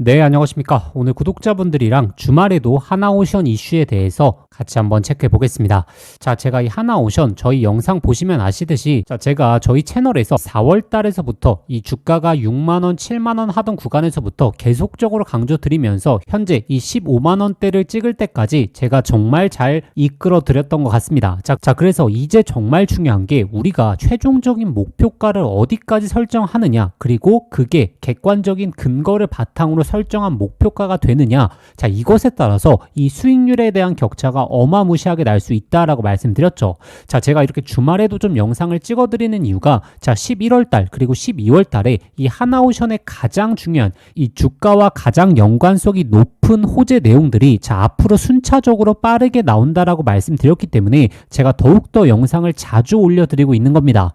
네, 안녕하십니까. 오늘 구독자분들이랑 주말에도 하나오션 이슈에 대해서 같이 한번 체크해 보겠습니다. 자, 제가 이 하나오션 저희 영상 보시면 아시듯이 제가 저희 채널에서 4월 달에서부터 이 주가가 6만원, 7만원 하던 구간에서부터 계속적으로 강조드리면서 현재 이 15만원대를 찍을 때까지 제가 정말 잘 이끌어 드렸던 것 같습니다. 자, 그래서 이제 정말 중요한 게 우리가 최종적인 목표가를 어디까지 설정하느냐, 그리고 그게 객관적인 근거를 바탕으로 설정한 목표가가 되느냐, 자, 이것에 따라서 이 수익률에 대한 격차가 어마무시하게 날 수 있다라고 말씀드렸죠. 자, 제가 이렇게 주말에도 좀 영상을 찍어드리는 이유가, 자, 11월 달 그리고 12월 달에 이 하나오션의 가장 중요한 이 주가와 가장 연관성이 높은 호재 내용들이 자, 앞으로 순차적으로 빠르게 나온다라고 말씀드렸기 때문에 제가 더욱더 영상을 자주 올려드리고 있는 겁니다.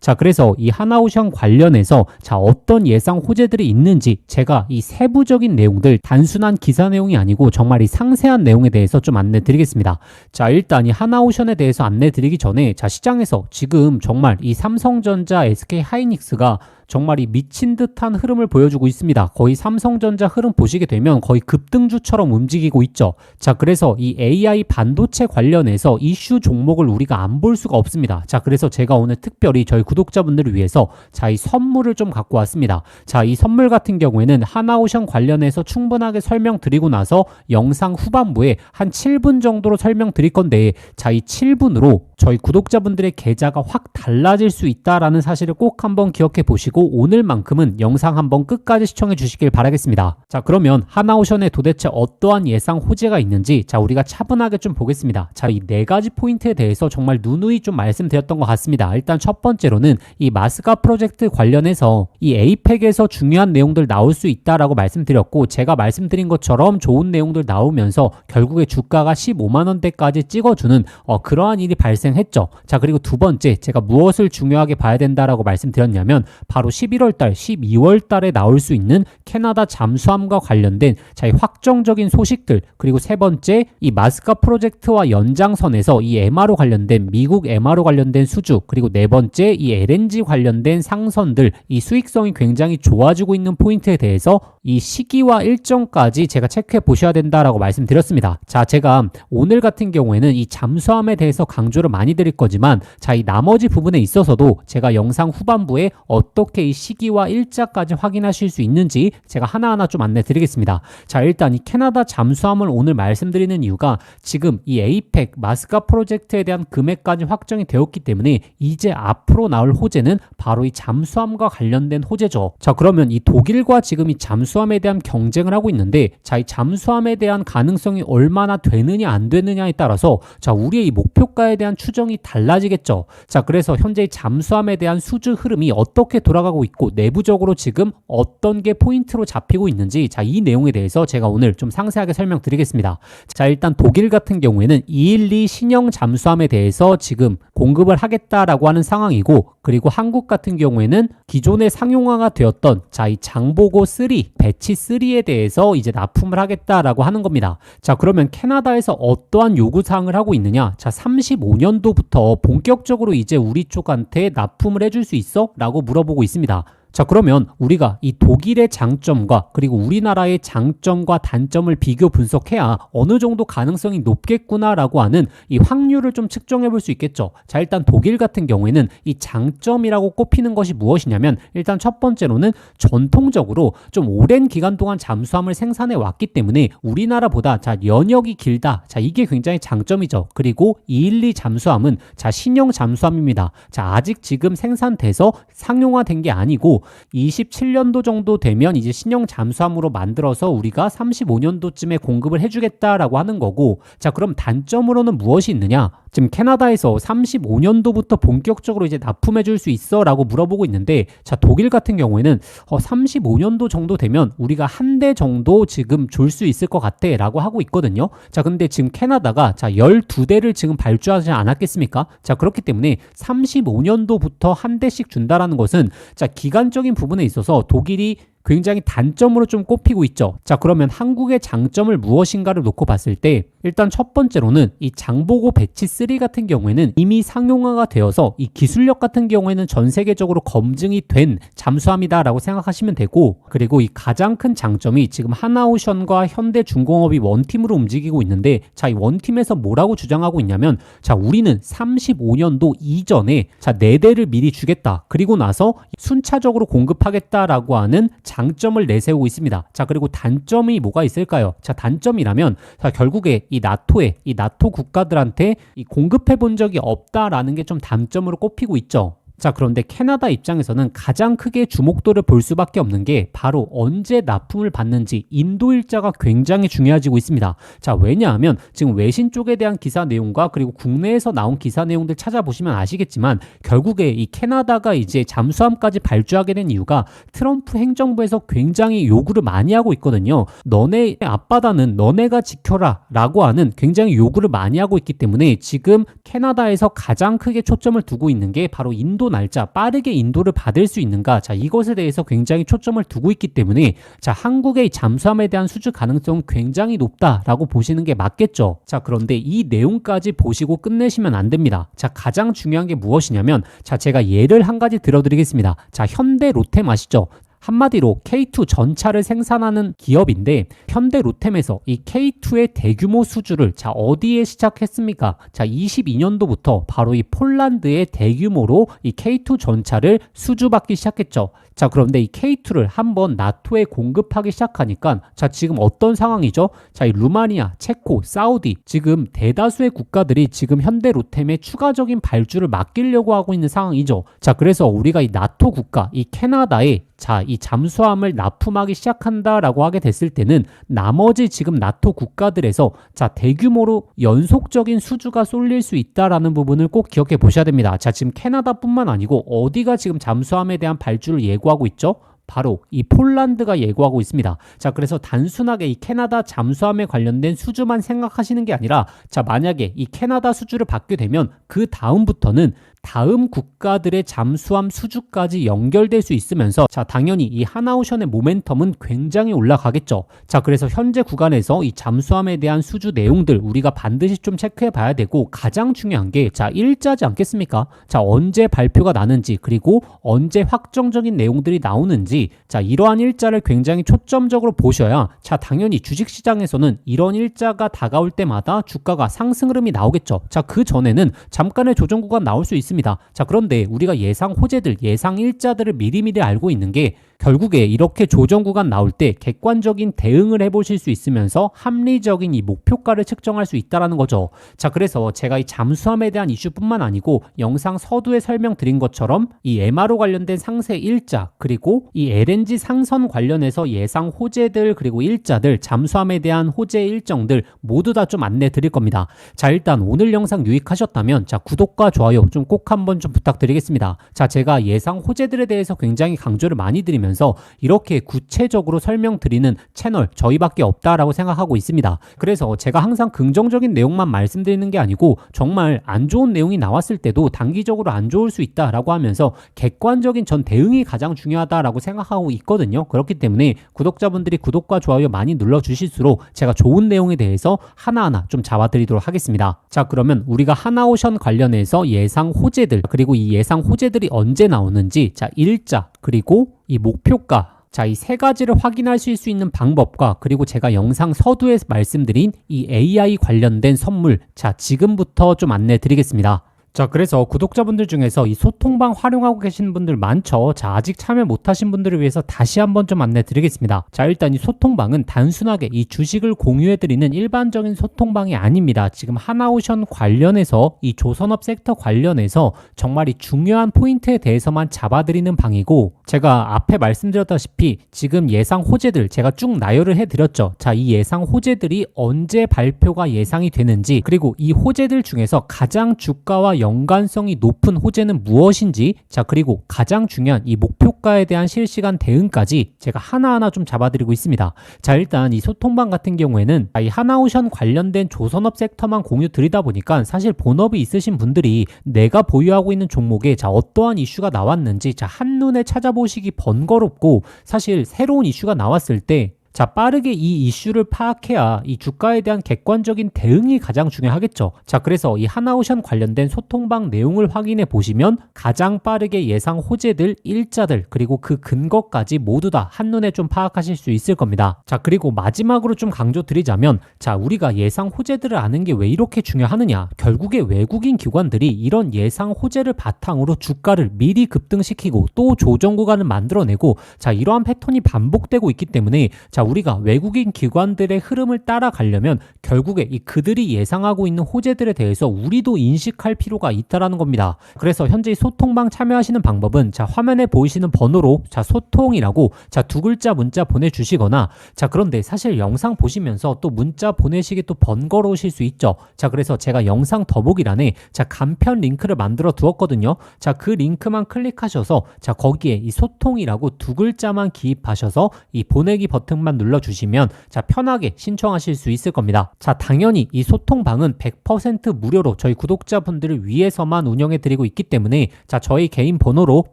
자, 그래서 이 하나오션 관련해서 자, 어떤 예상 호재들이 있는지 제가 이 세부적인 내용들, 단순한 기사 내용이 아니고 정말 이 상세한 내용에 대해서 좀 안내 드리겠습니다. 자, 일단 이 하나오션에 대해서 안내 드리기 전에, 자, 시장에서 지금 정말 이 삼성전자, SK하이닉스가 정말 이 미친 듯한 흐름을 보여주고 있습니다. 거의 삼성전자 흐름 보시게 되면 거의 급등주처럼 움직이고 있죠. 자, 그래서 이 AI 반도체 관련해서 이슈 종목을 우리가 안 볼 수가 없습니다. 자, 그래서 제가 오늘 특별히 저희 구독자분들을 위해서 자, 이 선물을 좀 갖고 왔습니다. 자, 이 선물 같은 경우에는 하나오션 관련해서 충분하게 설명드리고 나서 영상 후반부에 한 7분 정도로 설명드릴 건데, 자, 이 7분으로 저희 구독자분들의 계좌가 확 달라질 수 있다라는 사실을 꼭 한번 기억해 보시고 오늘만큼은 영상 한번 끝까지 시청해 주시길 바라겠습니다. 자, 그러면 하나오션에 도대체 어떠한 예상 호재가 있는지 자, 우리가 차분하게 좀 보겠습니다. 자, 이 네 가지 포인트에 대해서 정말 누누이 좀 말씀드렸던 것 같습니다. 일단 첫 번째로는 이 마스가 프로젝트 관련해서 이 에이펙에서 중요한 내용들 나올 수 있다라고 말씀드렸고, 제가 말씀드린 것처럼 좋은 내용들 나오면서 결국에 주가가 15만원대까지 찍어주는 그러한 일이 발생했죠. 자, 그리고 두 번째, 제가 무엇을 중요하게 봐야 된다라고 말씀드렸냐면 바로 11월 달, 12월 달에 나올 수 있는 캐나다 잠수함과 관련된 자, 이 확정적인 소식들, 그리고 세 번째, 이 마스카 프로젝트와 연장선에서 이 MRO 관련된 미국 MRO 관련된 수주, 그리고 네 번째, 이 LNG 관련된 상선들, 이 수익성이 굉장히 좋아지고 있는 포인트에 대해서 이 시기와 일정까지 제가 체크해 보셔야 된다라고 말씀드렸습니다. 자, 제가 오늘 같은 경우에는 이 잠수함에 대해서 강조를 많이 드릴 거지만, 자, 이 나머지 부분에 있어서도 제가 영상 후반부에 어떻게 이 시기와 일자까지 확인하실 수 있는지 제가 하나하나 좀 안내 드리겠습니다. 자, 일단 이 캐나다 잠수함을 오늘 말씀드리는 이유가 지금 이 에이펙 마스카 프로젝트에 대한 금액까지 확정이 되었기 때문에 이제 앞으로 나올 호재는 바로 이 잠수함과 관련된 호재죠. 자, 그러면 이 독일과 지금 이 잠수함에 대한 경쟁을 하고 있는데, 자, 이 잠수함에 대한 가능성이 얼마나 되느냐 안 되느냐에 따라서 자, 우리의 이 목표가에 대한 추정이 달라지겠죠. 자, 그래서 현재 이 잠수함에 대한 수주 흐름이 어떻게 돌아가고 있고 내부적으로 지금 어떤 게 포인트로 잡히고 있는지, 자, 이 내용에 대해서 제가 오늘 좀 상세하게 설명드리겠습니다. 자, 일단 독일 같은 경우에는 212 신형 잠수함에 대해서 지금 공급을 하겠다라고 하는 상황이고, 그리고 한국 같은 경우에는 기존에 상용화가 되었던 자, 이 장보고 3 배치 3에 대해서 이제 납품을 하겠다라고 하는 겁니다. 자, 그러면 캐나다에서 어떠한 요구사항을 하고 있느냐, 자, 35년도부터 본격적으로 이제 우리 쪽한테 납품을 해줄 수 있어? 라고 물어보고 있습니다. 자, 그러면 우리가 이 독일의 장점과 그리고 우리나라의 장점과 단점을 비교 분석해야 어느 정도 가능성이 높겠구나라고 하는 이 확률을 좀 측정해 볼 수 있겠죠. 자, 일단 독일 같은 경우에는 이 장점이라고 꼽히는 것이 무엇이냐면, 일단 첫 번째로는 전통적으로 좀 오랜 기간 동안 잠수함을 생산해 왔기 때문에 우리나라보다 자, 연역이 길다. 자, 이게 굉장히 장점이죠. 그리고 212 잠수함은 자, 신형 잠수함입니다. 자, 아직 지금 생산돼서 상용화된 게 아니고 27년도 정도 되면 이제 신형 잠수함으로 만들어서 우리가 35년도쯤에 공급을 해주겠다라고 하는 거고, 자, 그럼 단점으로는 무엇이 있느냐? 지금 캐나다에서 35년도부터 본격적으로 이제 납품해줄 수 있어? 라고 물어보고 있는데, 자, 독일 같은 경우에는 35년도 정도 되면 우리가 한 대 정도 지금 줄 수 있을 것 같아 라고 하고 있거든요. 자, 근데 지금 캐나다가 자, 12대를 지금 발주하지 않았겠습니까? 자, 그렇기 때문에 35년도부터 한 대씩 준다라는 것은 자, 기간적인 부분에 있어서 독일이 굉장히 단점으로 좀 꼽히고 있죠. 자, 그러면 한국의 장점을 무엇인가를 놓고 봤을 때 일단 첫 번째로는 이 장보고 배치 3 같은 경우에는 이미 상용화가 되어서 이 기술력 같은 경우에는 전 세계적으로 검증이 된 잠수함이다라고 생각하시면 되고, 그리고 이 가장 큰 장점이 지금 하나오션과 현대중공업이 원팀으로 움직이고 있는데, 자, 이 원팀에서 뭐라고 주장하고 있냐면, 자, 우리는 35년도 이전에 자, 4대를 미리 주겠다. 그리고 나서 순차적으로 공급하겠다라고 하는 장점을 내세우고 있습니다. 자, 그리고 단점이 뭐가 있을까요? 자, 단점이라면 자, 결국에 이 나토 국가들한테 이 공급해 본 적이 없다라는 게 좀 단점으로 꼽히고 있죠. 자, 그런데 캐나다 입장에서는 가장 크게 주목도를 볼 수밖에 없는 게 바로 언제 납품을 받는지 인도 일자가 굉장히 중요해지고 있습니다. 자, 왜냐하면 지금 외신 쪽에 대한 기사 내용과 그리고 국내에서 나온 기사 내용들 찾아보시면 아시겠지만 결국에 이 캐나다가 이제 잠수함까지 발주하게 된 이유가 트럼프 행정부에서 굉장히 요구를 많이 하고 있거든요. 너네 앞바다는 너네가 지켜라 라고 하는 굉장히 요구를 많이 하고 있기 때문에 지금 캐나다에서 가장 크게 초점을 두고 있는 게 바로 인도 날짜, 빠르게 인도를 받을 수 있는가, 자, 이것에 대해서 굉장히 초점을 두고 있기 때문에 자, 한국의 잠수함에 대한 수주 가능성은 굉장히 높다라고 보시는 게 맞겠죠. 자, 그런데 이 내용까지 보시고 끝내시면 안 됩니다. 자, 가장 중요한 게 무엇이냐면, 자, 제가 예를 한 가지 들어드리겠습니다. 자, 현대 로템 아시죠? 한마디로 K2 전차를 생산하는 기업인데, 현대 로템에서 이 K2의 대규모 수주를 자, 어디에 시작했습니까? 자, 22년도부터 바로 이 폴란드의 대규모로 이 K2 전차를 수주받기 시작했죠. 자, 그런데 이 K2를 한번 나토에 공급하기 시작하니까 자, 지금 어떤 상황이죠? 자, 이 루마니아, 체코, 사우디 지금 대다수의 국가들이 지금 현대 로템의 추가적인 발주를 맡기려고 하고 있는 상황이죠. 자, 그래서 우리가 이 나토 국가, 이 캐나다에 자, 이 잠수함을 납품하기 시작한다라고 하게 됐을 때는 나머지 지금 나토 국가들에서 자, 대규모로 연속적인 수주가 쏠릴 수 있다라는 부분을 꼭 기억해 보셔야 됩니다. 자, 지금 캐나다뿐만 아니고 어디가 지금 잠수함에 대한 발주를 예고하고 있죠? 바로 이 폴란드가 예고하고 있습니다. 자, 그래서 단순하게 이 캐나다 잠수함에 관련된 수주만 생각하시는 게 아니라 자, 만약에 이 캐나다 수주를 받게 되면 그 다음부터는 다음 국가들의 잠수함 수주까지 연결될 수 있으면서 자, 당연히 이 하나오션의 모멘텀은 굉장히 올라가겠죠. 자, 그래서 현재 구간에서 이 잠수함에 대한 수주 내용들 우리가 반드시 좀 체크해 봐야 되고, 가장 중요한 게 자, 일자지 않겠습니까? 자, 언제 발표가 나는지, 그리고 언제 확정적인 내용들이 나오는지, 자, 이러한 일자를 굉장히 초점적으로 보셔야 자, 당연히 주식시장에서는 이런 일자가 다가올 때마다 주가가 상승 흐름이 나오겠죠. 자, 그 전에는 잠깐의 조정 구간 나올 수 있습니다. 자, 그런데 우리가 예상 호재들, 예상 일자들을 미리미리 알고 있는 게 결국에 이렇게 조정 구간 나올 때 객관적인 대응을 해보실 수 있으면서 합리적인 이 목표가를 측정할 수 있다는 거죠. 자, 그래서 제가 이 잠수함에 대한 이슈뿐만 아니고 영상 서두에 설명드린 것처럼 이 MRO 관련된 상세 일자, 그리고 이 LNG 상선 관련해서 예상 호재들, 그리고 일자들, 잠수함에 대한 호재 일정들 모두 다 좀 안내 드릴 겁니다. 자, 일단 오늘 영상 유익하셨다면 자, 구독과 좋아요 좀 꼭 한번 좀 부탁드리겠습니다. 자, 제가 예상 호재들에 대해서 굉장히 강조를 많이 드리면서 이렇게 구체적으로 설명드리는 채널 저희밖에 없다라고 생각하고 있습니다. 그래서 제가 항상 긍정적인 내용만 말씀드리는 게 아니고 정말 안 좋은 내용이 나왔을 때도 단기적으로 안 좋을 수 있다라고 하면서 객관적인 전 대응이 가장 중요하다라고 생각하고 있거든요. 그렇기 때문에 구독자분들이 구독과 좋아요 많이 눌러주실수록 제가 좋은 내용에 대해서 하나하나 좀 잡아드리도록 하겠습니다. 자, 그러면 우리가 하나오션 관련해서 예상 호재들, 그리고 이 예상 호재들이 언제 나오는지, 자, 일자, 그리고 이 목표가, 자, 이 세 가지를 확인하실 수 있는 방법과, 그리고 제가 영상 서두에 말씀드린 이 AI 관련된 선물, 자, 지금부터 좀 안내 드리겠습니다. 자, 그래서 구독자분들 중에서 이 소통방 활용하고 계시는 분들 많죠. 자, 아직 참여 못하신 분들을 위해서 다시 한번 좀 안내 드리겠습니다. 자, 일단 이 소통방은 단순하게 이 주식을 공유해드리는 일반적인 소통방이 아닙니다. 지금 하나오션 관련해서 이 조선업 섹터 관련해서 정말 이 중요한 포인트에 대해서만 잡아드리는 방이고, 제가 앞에 말씀드렸다시피 지금 예상 호재들 제가 쭉 나열을 해드렸죠. 자, 이 예상 호재들이 언제 발표가 예상이 되는지, 그리고 이 호재들 중에서 가장 주가와 연관성이 높은 호재는 무엇인지, 자 그리고 가장 중요한 이 목표가에 대한 실시간 대응까지 제가 하나하나 좀 잡아드리고 있습니다. 자 일단 이 소통방 같은 경우에는 이 하나오션 관련된 조선업 섹터만 공유 드리다 보니까 사실 본업이 있으신 분들이 내가 보유하고 있는 종목에 자 어떠한 이슈가 나왔는지 자 한눈에 찾아보시기 번거롭고, 사실 새로운 이슈가 나왔을 때 자, 빠르게 이 이슈를 파악해야 이 주가에 대한 객관적인 대응이 가장 중요하겠죠. 자, 그래서 이 하나오션 관련된 소통방 내용을 확인해 보시면 가장 빠르게 예상 호재들, 일자들, 그리고 그 근거까지 모두 다 한눈에 좀 파악하실 수 있을 겁니다. 자, 그리고 마지막으로 좀 강조드리자면, 자, 우리가 예상 호재들을 아는 게 왜 이렇게 중요하느냐? 결국에 외국인 기관들이 이런 예상 호재를 바탕으로 주가를 미리 급등시키고 또 조정 구간을 만들어내고, 자, 이러한 패턴이 반복되고 있기 때문에 자, 우리가 외국인 기관들의 흐름을 따라가려면 결국에 그들이 예상하고 있는 호재들에 대해서 우리도 인식할 필요가 있다라는 겁니다. 그래서 현재 이 소통방 참여하시는 방법은 자 화면에 보이시는 번호로 자 소통이라고 자 두 글자 문자 보내주시거나, 자 그런데 사실 영상 보시면서 또 문자 보내시기 또 번거로우실 수 있죠. 자 그래서 제가 영상 더보기란에 자 간편 링크를 만들어 두었거든요. 자 그 링크만 클릭하셔서 자 거기에 이 소통이라고 두 글자만 기입하셔서 이 보내기 버튼만 눌러주시면 자 편하게 신청하실 수 있을 겁니다. 자 당연히 이 소통방은 100% 무료로 저희 구독자분들을 위해서만 운영해 드리고 있기 때문에 자 저희 개인 번호로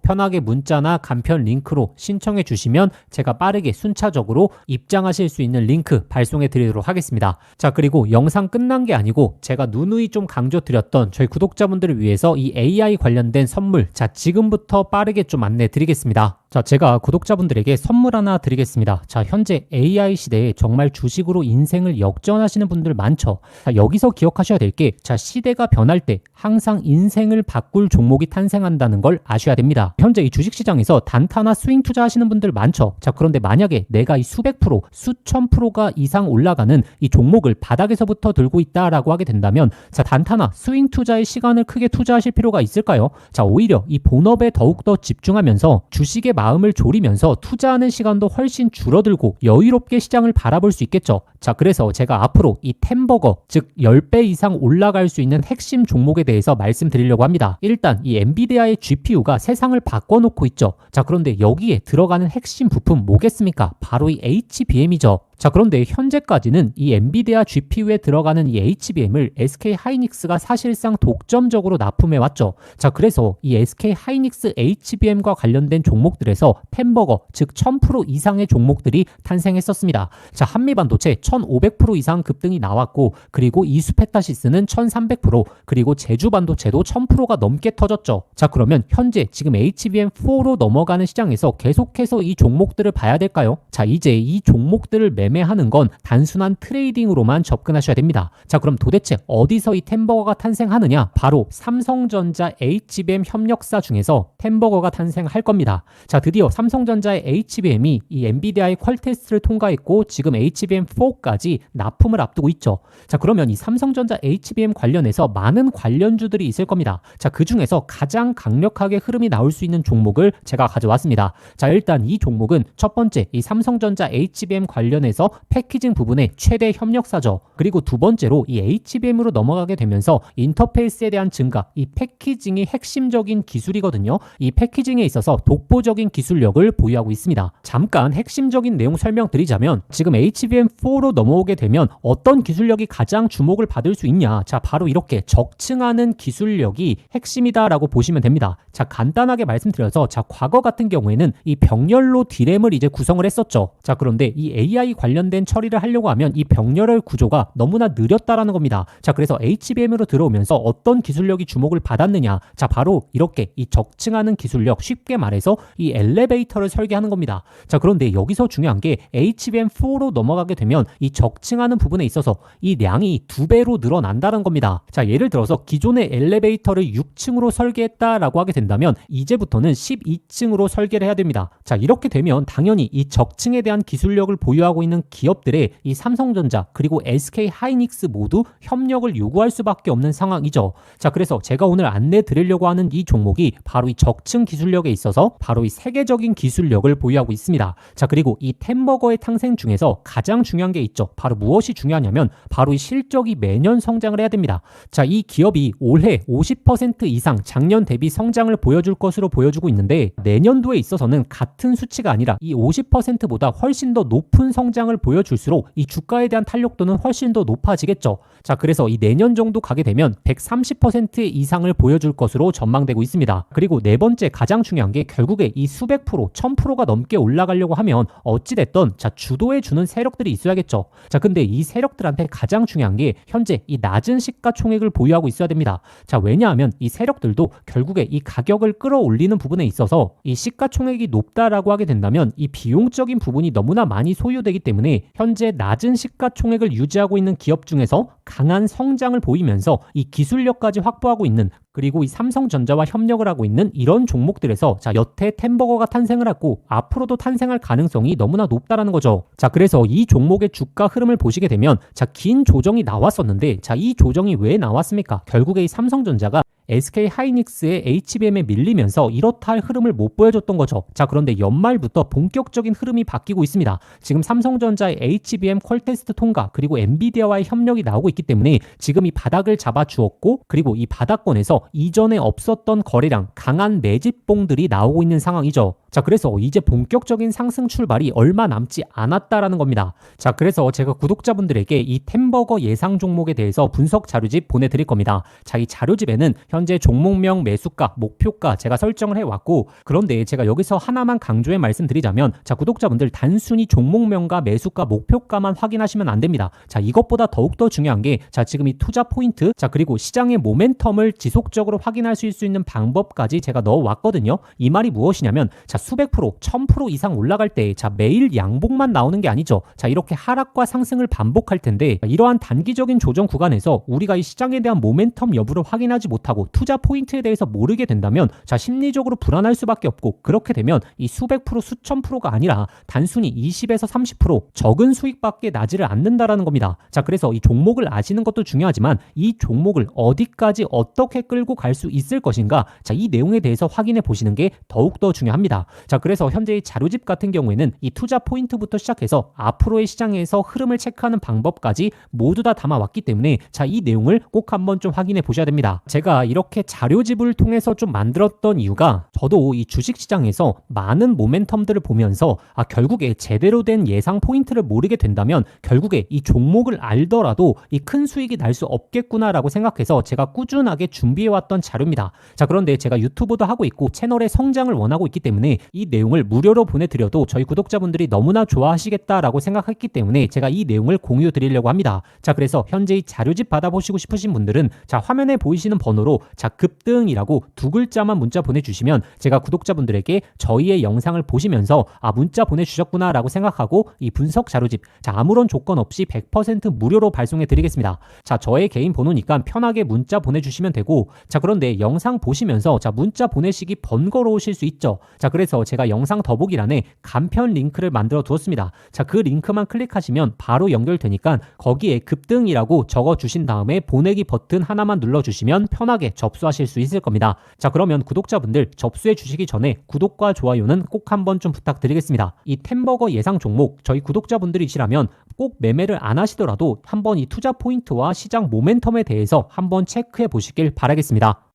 편하게 문자나 간편 링크로 신청해 주시면 제가 빠르게 순차적으로 입장하실 수 있는 링크 발송해 드리도록 하겠습니다. 자 그리고 영상 끝난 게 아니고 제가 누누이 좀 강조드렸던 저희 구독자분들을 위해서 이 AI 관련된 선물 자 지금부터 빠르게 좀 안내 드리겠습니다. 자 제가 구독자분들에게 선물 하나 드리겠습니다. 자 현재 AI 시대에 정말 주식으로 인생을 역전하시는 분들 많죠. 자, 여기서 기억하셔야 될 게 자 시대가 변할 때 항상 인생을 바꿀 종목이 탄생한다는 걸 아셔야 됩니다. 현재 이 주식시장에서 단타나 스윙 투자하시는 분들 많죠. 자 그런데 만약에 내가 이 수백 프로, 수천 프로가 이상 올라가는 이 종목을 바닥에서부터 들고 있다라고 하게 된다면 자 단타나 스윙 투자의 시간을 크게 투자하실 필요가 있을까요? 자 오히려 이 본업에 더욱더 집중하면서 주식의 마음을 졸이면서 투자하는 시간도 훨씬 줄어들고 여유롭게 시장을 바라볼 수 있겠죠. 자 그래서 제가 앞으로 이 템버거 즉 10배 이상 올라갈 수 있는 핵심 종목에 대해서 말씀드리려고 합니다. 일단 이 엔비디아의 GPU가 세상을 바꿔놓고 있죠. 자 그런데 여기에 들어가는 핵심 부품 뭐겠습니까? 바로 이 HBM이죠. 자 그런데 현재까지는 이 엔비디아 GPU에 들어가는 이 HBM을 SK 하이닉스가 사실상 독점적으로 납품해 왔죠. 자 그래서 이 SK 하이닉스 HBM과 관련된 종목들에서 템버거 즉 1000% 이상의 종목들이 탄생했었습니다. 자 한미반도체 1500% 이상 급등이 나왔고, 그리고 이수페타시스는 1300%, 그리고 제주반도체도 1000%가 넘게 터졌죠. 자 그러면 현재 지금 HBM4로 넘어가는 시장에서 계속해서 이 종목들을 봐야 될까요? 자 이제 이 종목들을 매매하는 건 단순한 트레이딩으로만 접근하셔야 됩니다. 자 그럼 도대체 어디서 이 템버거가 탄생하느냐? 바로 삼성전자 HBM 협력사 중에서 템버거가 탄생할 겁니다. 자 드디어 삼성전자의 HBM이 이 엔비디아의 퀄 테스트를 통과했고 지금 HBM4까지 납품을 앞두고 있죠. 자 그러면 이 삼성전자 HBM 관련해서 많은 관련주들이 있을 겁니다. 자 그중에서 가장 강력하게 흐름이 나올 수 있는 종목을 제가 가져왔습니다. 자 일단 이 종목은 첫 번째 이 삼성전자 HBM 관련해서 패키징 부분의 최대 협력사죠. 그리고 두 번째로 이 HBM으로 넘어가게 되면서 인터페이스에 대한 증가, 이 패키징이 핵심적인 기술이거든요. 이 패키징에 있어서 독보적인 기술력을 보유하고 있습니다. 잠깐 핵심적인 내용 설명드리자면 지금 HBM4로 넘어오게 되면 어떤 기술력이 가장 주목을 받을 수 있냐? 자 바로 이렇게 적층하는 기술력이 핵심이다라고 보시면 됩니다. 자 간단하게 말씀드려서 자 과거 같은 경우에는 이 병렬로 D램을 이제 구성을 했었죠. 자 그런데 이 AI 관련된 처리를 하려고 하면 이 병렬의 구조가 너무나 느렸다라는 겁니다. 자 그래서 HBM으로 들어오면서 어떤 기술력이 주목을 받았느냐? 자 바로 이렇게 이 적층하는 기술력, 쉽게 말해서 이 엘리베이터를 설계하는 겁니다. 자 그런데 여기서 중요한 게 HBM4로 넘어가게 되면 이 적층하는 부분에 있어서 이 량이 2배로 늘어난다는 겁니다. 자 예를 들어서 기존의 엘리베이터를 6층으로 설계했다라고 하게 된다면 이제부터는 12층으로 설계를 해야 됩니다. 자 이렇게 되면 당연히 이 적층에 대한 기술력을 보유하고 있는 있는 기업들의 이 삼성전자 그리고 SK 하이닉스 모두 협력을 요구할 수밖에 없는 상황이죠. 자, 그래서 제가 오늘 안내 드리려고 하는 이 종목이 바로 이 적층 기술력에 있어서 바로 이 세계적인 기술력을 보유하고 있습니다. 자, 그리고 이 템버거의 탄생 중에서 가장 중요한 게 있죠. 바로 무엇이 중요하냐면 바로 이 실적이 매년 성장을 해야 됩니다. 자, 이 기업이 올해 50% 이상 작년 대비 성장을 보여줄 것으로 보여주고 있는데 내년도에 있어서는 같은 수치가 아니라 이 50%보다 훨씬 더 높은 성장을 보여줄수록 이 주가에 대한 탄력도는 훨씬 더 높아지겠죠. 자, 그래서 이 내년 정도 가게 되면 130% 이상을 보여줄 것으로 전망되고 있습니다. 그리고 네 번째 가장 중요한 게 결국에 이 수백 프로, 1000%가 넘게 올라가려고 하면 어찌됐던 자, 주도해주는 세력들이 있어야겠죠. 자, 근데 이 세력들한테 가장 중요한 게 현재 이 낮은 시가총액을 보유하고 있어야 됩니다. 자, 왜냐하면 이 세력들도 결국에 이 가격을 끌어올리는 부분에 있어서 이 시가총액이 높다라고 하게 된다면 이 비용적인 부분이 너무나 많이 소요되기 때문에 현재 낮은 시가총액을 유지하고 있는 기업 중에서 강한 성장을 보이면서 이 기술력까지 확보하고 있는 그리고 이 삼성전자와 협력을 하고 있는 이런 종목들에서 자, 여태 템버거가 탄생을 하고 앞으로도 탄생할 가능성이 너무나 높다라는 거죠. 자, 그래서 이 종목의 주가 흐름을 보시게 되면 자, 긴 조정이 나왔었는데 자, 이 조정이 왜 나왔습니까? 결국에 이 삼성전자가 SK 하이닉스의 HBM에 밀리면서 이렇다 할 흐름을 못 보여줬던 거죠. 자, 그런데 연말부터 본격적인 흐름이 바뀌고 있습니다. 지금 삼성전자의 HBM 퀄테스트 통과 그리고 엔비디아와의 협력이 나오고 있기 때문에 지금 이 바닥을 잡아주었고 그리고 이 바닥권에서 이전에 없었던 거래량 강한 매집봉들이 나오고 있는 상황이죠. 자, 그래서 이제 본격적인 상승 출발이 얼마 남지 않았다라는 겁니다. 자, 그래서 제가 구독자분들에게 이 템버거 예상 종목에 대해서 분석 자료집 보내드릴 겁니다. 자, 이 자료집에는 현재 종목명, 매수가, 목표가 제가 설정을 해왔고 그런데 제가 여기서 하나만 강조해 말씀드리자면 자, 구독자분들 단순히 종목명과 매수가, 목표가만 확인하시면 안 됩니다. 자, 이것보다 더욱더 중요한 게 자, 지금 이 투자 포인트 자, 그리고 시장의 모멘텀을 지속적으로 확인하실 수 있는 방법까지 제가 넣어왔거든요. 이 말이 무엇이냐면 자, 수백 프로, 1000% 이상 올라갈 때 자, 매일 양봉만 나오는 게 아니죠. 자, 이렇게 하락과 상승을 반복할 텐데 이러한 단기적인 조정 구간에서 우리가 이 시장에 대한 모멘텀 여부를 확인하지 못하고 투자 포인트에 대해서 모르게 된다면 자, 심리적으로 불안할 수밖에 없고 그렇게 되면 이 수백 프로, 수천 프로가 아니라 단순히 20에서 30% 적은 수익밖에 나지를 않는다라는 겁니다. 자, 그래서 이 종목을 아시는 것도 중요하지만 이 종목을 어디까지 어떻게 끌고 갈 수 있을 것인가 자, 이 내용에 대해서 확인해 보시는 게 더욱더 중요합니다. 자, 그래서 현재 이 자료집 같은 경우에는 이 투자 포인트부터 시작해서 앞으로의 시장에서 흐름을 체크하는 방법까지 모두 다 담아왔기 때문에 자, 이 내용을 꼭 한번 좀 확인해 보셔야 됩니다. 제가 이렇게 자료집을 통해서 좀 만들었던 이유가 저도 이 주식시장에서 많은 모멘텀들을 보면서 결국에 제대로 된 예상 포인트를 모르게 된다면 결국에 이 종목을 알더라도 이 큰 수익이 날 수 없겠구나라고 생각해서 제가 꾸준하게 준비해왔던 자료입니다. 자, 그런데 제가 유튜브도 하고 있고 채널의 성장을 원하고 있기 때문에 이 내용을 무료로 보내드려도 저희 구독자분들이 너무나 좋아하시겠다라고 생각했기 때문에 제가 이 내용을 공유 드리려고 합니다. 자, 그래서 현재 이 자료집 받아보시고 싶으신 분들은 자, 화면에 보이시는 번호로 자, 급등이라고 두 글자만 문자 보내주시면 제가 구독자분들에게 저희의 영상을 보시면서 문자 보내주셨구나 라고 생각하고 이 분석 자료집 자, 아무런 조건 없이 100% 무료로 발송해 드리겠습니다. 자, 저의 개인 번호니까 편하게 문자 보내주시면 되고 자, 그런데 영상 보시면서 자, 문자 보내시기 번거로우실 수 있죠. 자, 그래서 제가 영상 더보기란에 간편 링크를 만들어 두었습니다. 자, 그 링크만 클릭하시면 바로 연결되니까 거기에 급등이라고 적어주신 다음에 보내기 버튼 하나만 눌러주시면 편하게 접수하실 수 있을 겁니다. 자, 그러면 구독자분들 접수해 주시기 전에 구독과 좋아요는 꼭 한번 좀 부탁드리겠습니다. 이 템버거 예상 종목 저희 구독자분들이시라면 꼭 매매를 안 하시더라도 한번 이 투자 포인트와 시장 모멘텀에 대해서 한번 체크해 보시길 바라겠습니다.